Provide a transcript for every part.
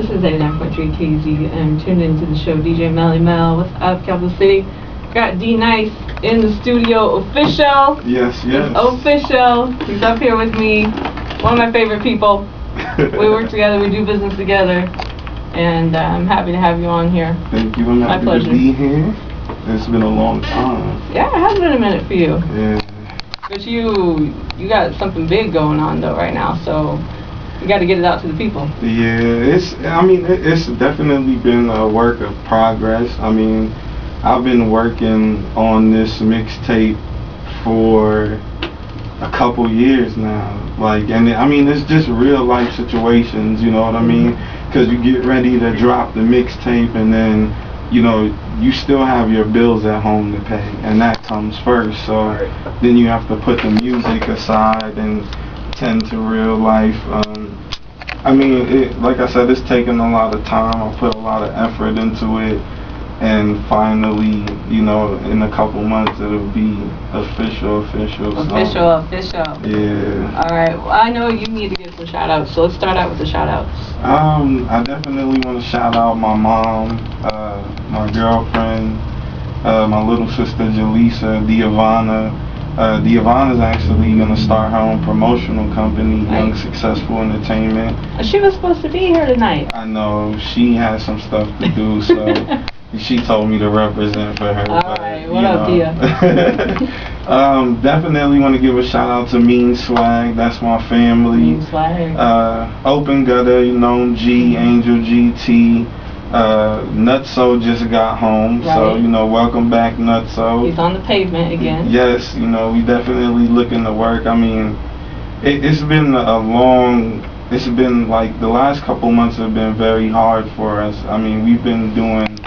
This is 89.3 KZ, and tuned into the show DJ Melly Mel. What's up, Capital City? Got D-N.Y.C in the studio, official. Yes, yes. Official. He's up here with me. One of my favorite people. We work together, we do business together, and I'm happy to have you on here. Thank you. I'm happy to be here. It's been a long time. Yeah, it has been a minute for you. Yeah. But you got something big going on though right now, so you got to get it out to the people. Yeah, it's definitely been a work of progress. I mean, I've been working on this mixtape for a couple years now. It's just real life situations, you know what I mean? Because you get ready to drop the mixtape and then, you know, you still have your bills at home to pay, and that comes first. So then you have to put the music aside and tend to real life. Like I said, it's taken a lot of time. I put a lot of effort into it, and finally, you know, in a couple months it'll be official. Official. Yeah. All right. Well, I know you need to give some shout outs, so let's start out with the shout outs. I definitely want to shout out my mom, my girlfriend, my little sister Jaleesa, D-N.Y.C. D-N.Y.C is actually going to start her own promotional company, Young Successful Entertainment. She was supposed to be here tonight. I know, she has some stuff to do, so she told me to represent for her. Alright, what up, Dia? Definitely want to give a shout out to Mean Swag, that's my family. Mean Swag. Open Gutter, you know, G, Angel GT. Nutso just got home, so you know, welcome back, Nutso. He's on the pavement again. Yes, you know, we definitely looking to work. I mean, it's been like the last couple months have been very hard for us. I mean, we've been doing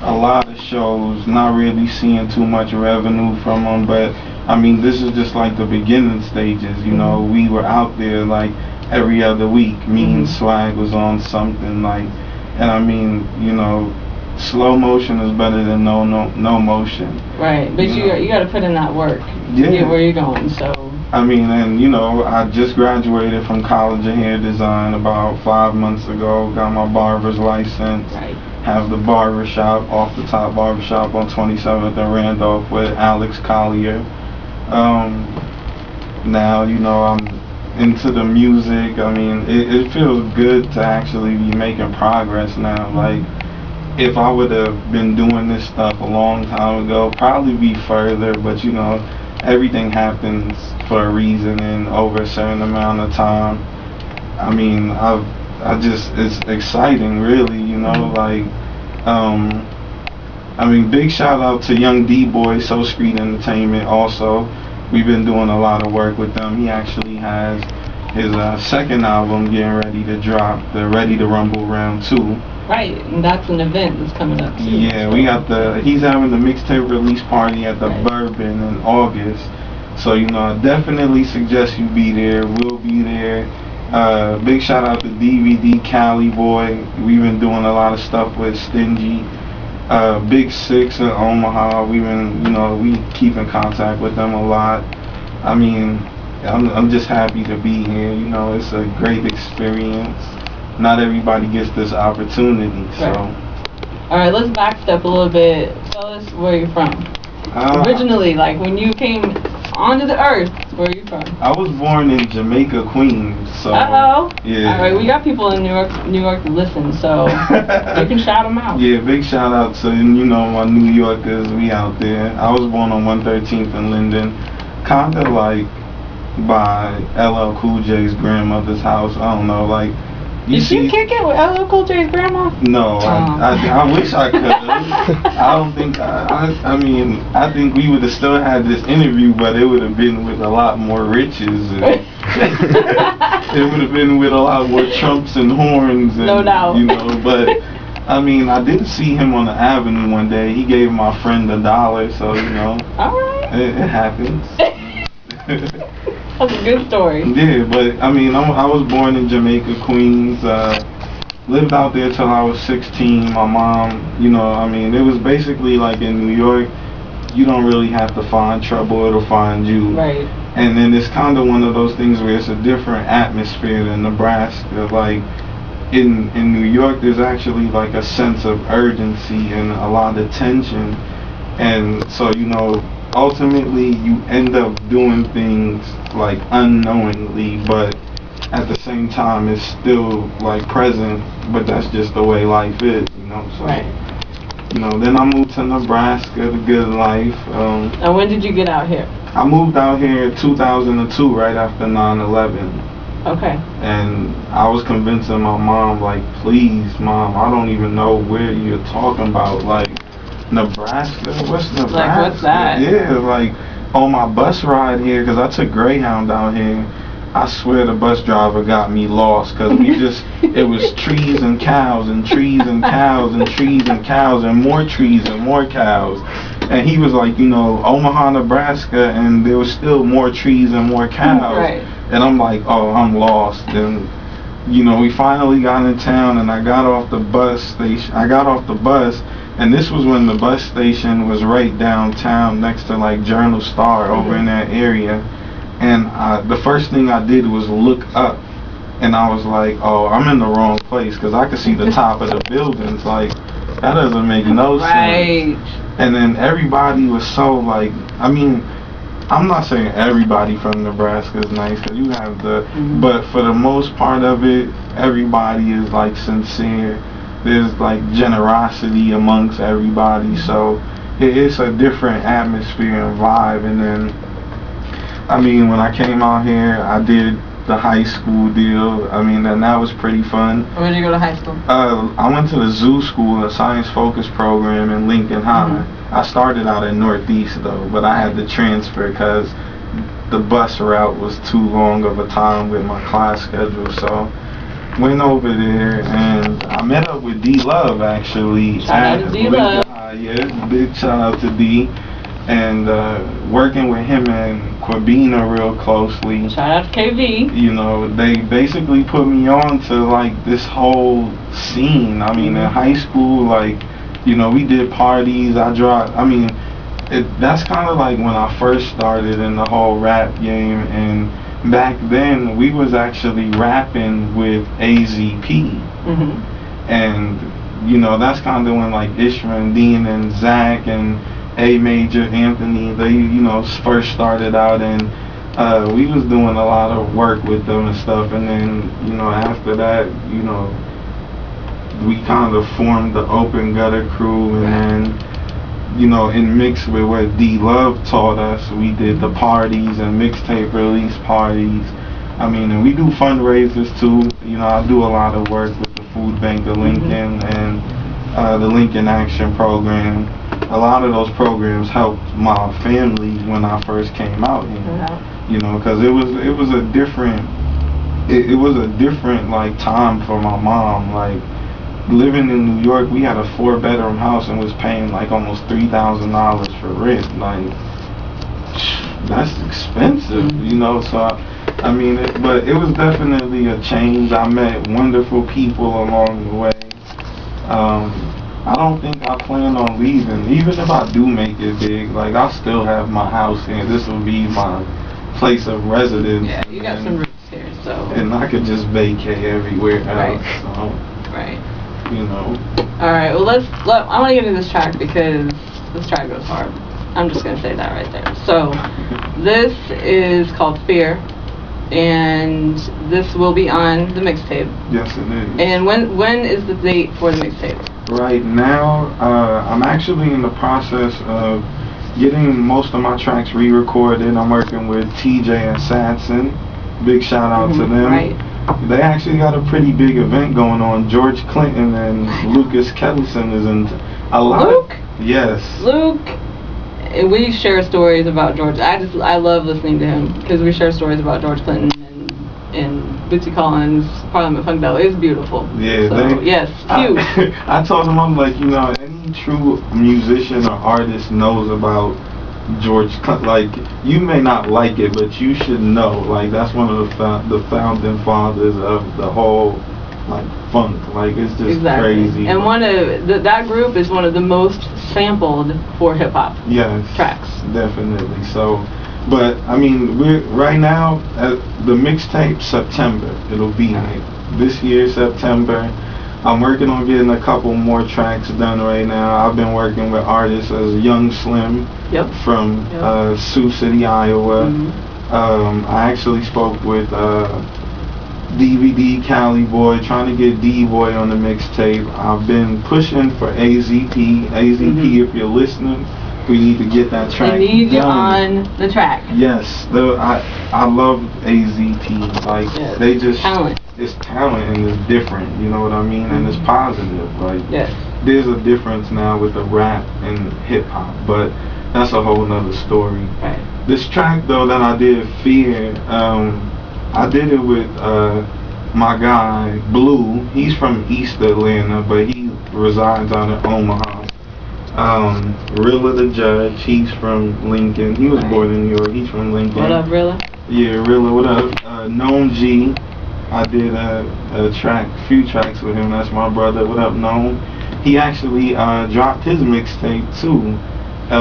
a lot of shows, not really seeing too much revenue from them, but I mean, this is just like the beginning stages, you know. We were out there like every other week. Mean Swag was on something like. And I mean, you know, slow motion is better than no motion. Right, but you got to put in that work to get where you're going. So I mean, and you know, I just graduated from College of Hair Design about 5 months ago. Got my barber's license. Right. Have the barbershop, Off the Top Barbershop on 27th and Randolph with Alex Collier. Now, you know, I'm into the music. I mean, it feels good to actually be making progress now. Like, if I would have been doing this stuff a long time ago, probably be further, but you know, everything happens for a reason and over a certain amount of time. I mean, it's exciting, really, you know, like, big shout out to Young D-Boy, So Street Entertainment also. We've been doing a lot of work with them. He actually has his second album getting ready to drop, the Ready to Rumble Round 2. Right, and that's an event that's coming up too. Yeah, he's having the mixtape release party at the Bourbon in August. So, you know, I definitely suggest you be there. We'll be there. Big shout out to DVD Cali Boy. We've been doing a lot of stuff with Stingy. Big Six in Omaha. We keep in contact with them a lot. I mean, I'm just happy to be here. You know, it's a great experience. Not everybody gets this opportunity, so. All right, let's backstep a little bit. Tell us where you're from. Originally, like when you came onto the earth, where are you from? I was born in Jamaica, Queens. So. Yeah. All right, we got people in New York to listen, so you can shout them out. Yeah, big shout out to, you know, my New Yorkers. We out there. I was born on 113th in Linden, kind of like by LL Cool J's grandmother's house. I don't know, like. Did you kick it with LL Cool J's grandma? No, I wish I could. I don't think. I think we would have still had this interview, but it would have been with a lot more riches. And it would have been with a lot more trumps and horns. And, no doubt. You know, but I mean, I did see him on the avenue one day. He gave my friend $1, so you know. All right. It happens. That's a good story. Yeah, but I mean, I was born in Jamaica, Queens. Lived out there till I was 16. My mom, you know, I mean, it was basically like in New York, you don't really have to find trouble, it'll find you. Right. And then it's kind of one of those things where it's a different atmosphere than Nebraska. Like, in New York, there's actually like a sense of urgency and a lot of tension, and so ultimately you end up doing things like unknowingly, but at the same time it's still like present. But that's just the way life is, So. Right. Then I moved to Nebraska, the good life. And when did you get out here? I moved out here in 2002, right after 9/11. Okay. And I was convincing my mom, like, please, Mom, I don't even know where you're talking about. Like, Nebraska? What's Nebraska? Like, what's that? Yeah, like, on my bus ride here, because I took Greyhound down here, I swear the bus driver got me lost, because it was trees and cows and trees and cows and trees and cows and more trees and more cows. And he was like, Omaha, Nebraska, and there was still more trees and more cows. Right. And I'm like, oh, I'm lost. And, we finally got in town, and I got off the bus station. I got off the bus, and this was when the bus station was right downtown next to, like, Journal Star over in that area. And the first thing I did was look up, and I was like, oh, I'm in the wrong place, because I could see the top of the buildings. Like, that doesn't make no sense. And then everybody was so, like, I'm not saying everybody from Nebraska is nice, because you have but for the most part of it, everybody is, like, sincere. There's, like, generosity amongst everybody, so it's a different atmosphere and vibe. And then, when I came out here, I did the high school deal. And that was pretty fun. Where did you go to high school? I went to the zoo school, a science focused program in Lincoln High. I started out in Northeast though, but I had to transfer because the bus route was too long of a time with my class schedule. So went over there, and I met up with D-Love actually. Shout out to D-Love. Yeah, big shout out to D. And working with him and Quabina real closely. Shout out to KV. They basically put me on to like this whole scene. In high school, like, we did parties. That's kind of like when I first started in the whole rap game. And back then, we was actually rapping with AZP. And, that's kind of when like Ishmael, Dean, and Zach, and A Major, Anthony, they, first started out, and we was doing a lot of work with them and stuff. And then, after that, we kind of formed the Open Gutter crew, and then, in mix with what D-Love taught us, we did the parties and mixtape release parties. And we do fundraisers too. I do a lot of work with the Food Bank of Lincoln and the Lincoln Action Program. A lot of those programs helped my family when I first came out here. Because it was a different like time for my mom. Like, living in New York, we had a 4-bedroom house and was paying like almost $3,000 for rent. Like, that's expensive, So but it was definitely a change. I met wonderful people along the way. I don't think I plan on leaving. Even if I do make it big, like, I'll still have my house here. This will be my place of residence. Yeah, you got some roots here, so. And I could just vacate everywhere else. Right. So, right. Alright, well, I want to get into this track because this track goes hard. I'm just going to say that right there. So, this is called Fear, and this will be on the mixtape. Yes, it is. And when is the date for the mixtape? Right now, I'm actually in the process of getting most of my tracks re-recorded. I'm working with TJ and Satson. Big shout out to them. Right. They actually got a pretty big event going on. George Clinton and Lucas Kellison is in a lot. Luke? Yes. Luke. We share stories about George. I love listening to him because we share stories about George Clinton and Bootsy Collins, Parliament Funkadelic. It's beautiful. Yeah. So, yes, huge. I told him, I'm like, any true musician or artist knows about George Clinton. Like, you may not like it, but you should know. Like, that's one of the founding fathers of the whole, like, funk. Like, it's just crazy. And one of that group is one of the most sampled for hip hop. Yes. Tracks. Definitely. So, But I mean, we're right now at the mixtape September. It'll be like this year September. I'm working on getting a couple more tracks done right now. I've been working with artists as Young Slim from Sioux City, Iowa. I actually spoke with DVD Cali Boy, trying to get D-Boy on the mixtape. I've been pushing for AZP. AZP, if you're listening, we need to get that track I need you done. on the track. Yes, I love AZP. Like they just talent. It's talent and it's different. You know what I mean? And it's positive. Like there's a difference now with the rap and hip hop, but that's a whole nother story. Right. This track though that I did, Fear. I did it with my guy Blue. He's from East Atlanta, but he resides out in Omaha. Rilla the Judge, he's from Lincoln. He was born in New York. He's from Lincoln. What up, Rilla? Yeah, Rilla. What up? Known G. I did a few tracks with him. That's my brother. What up, Known? He actually dropped his mixtape too,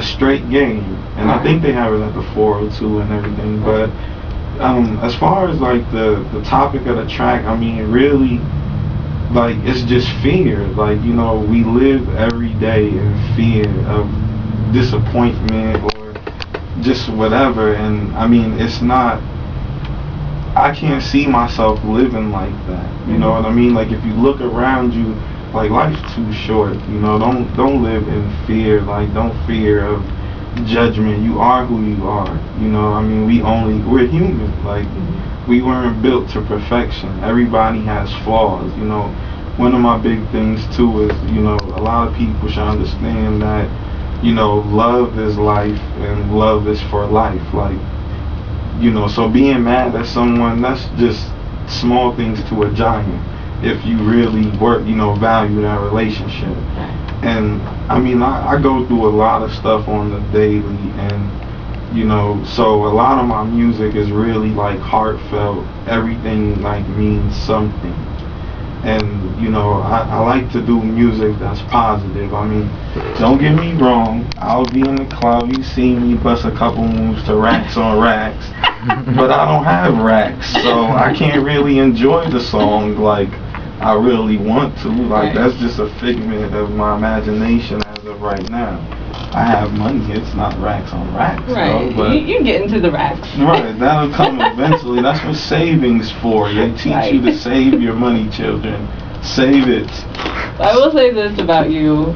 Straight Game, and I think they have it at the 402 and everything. But as far as like the topic of the track, I mean, really, like it's just fear. Like, you know, we live every day in fear of disappointment or just whatever. And I mean, it's not. I can't see myself living like that. You know what I mean? Like if you look around you, like life's too short. You know, don't live in fear. Like don't fear of judgment. You are who you are. You know, I mean, we're human. Like we weren't built to perfection. Everybody has flaws. You know, one of my big things too is, you know, a lot of people should understand that, you know, love is life and love is for life. Like, you know, so being mad at someone, that's just small things to a giant if you really value that relationship. And I mean, I go through a lot of stuff on the daily, and you know, so a lot of my music is really like heartfelt. Everything like means something. And you know, I like to do music that's positive. I mean, don't get me wrong, I'll be in the club, you see me bust a couple moves to Racks on Racks, but I don't have racks, so I can't really enjoy the song like I really want to. Like that's just a figment of my imagination as of right now. I have money, it's not Racks on Racks. Right, though, but you get into the racks. Right, that'll come eventually. That's what savings for. They teach you to save your money, children. Save it. I will say this about you,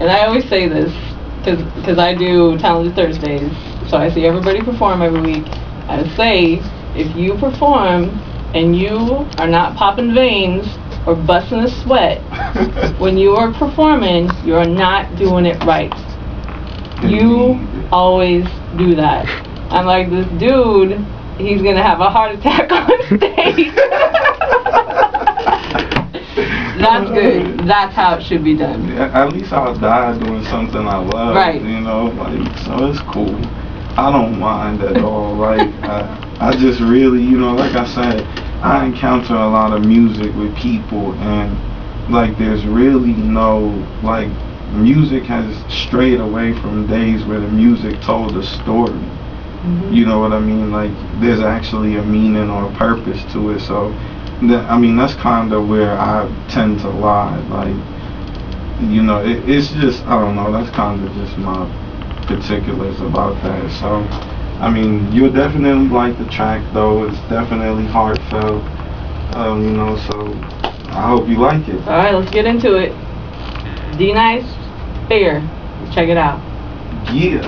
and I always say this because I do Talented Thursdays, so I see everybody perform every week. I say, if you perform and you are not popping veins or busting a sweat when you are performing, you are not doing it right. You always do that. I'm like, this dude, he's gonna have a heart attack on stage. That's good. That's how it should be done. Yeah, at least I'll die doing something I love. Right. You know, like, so it's cool. I don't mind at all. Like, I just really, you know, like I said, I encounter a lot of music with people, and like, there's really no, like, music has strayed away from days where the music told a story. You know what I mean? Like, there's actually a meaning or a purpose to it. So, I mean, that's kind of where I tend to lie. Like, you know, it's just, I don't know, that's kind of just my particulars about that. So, I mean, you'll definitely like the track, though. It's definitely heartfelt. You know, so I hope you like it. Alright, let's get into it. D-N.Y.C, Fear. Check it out. Yeah.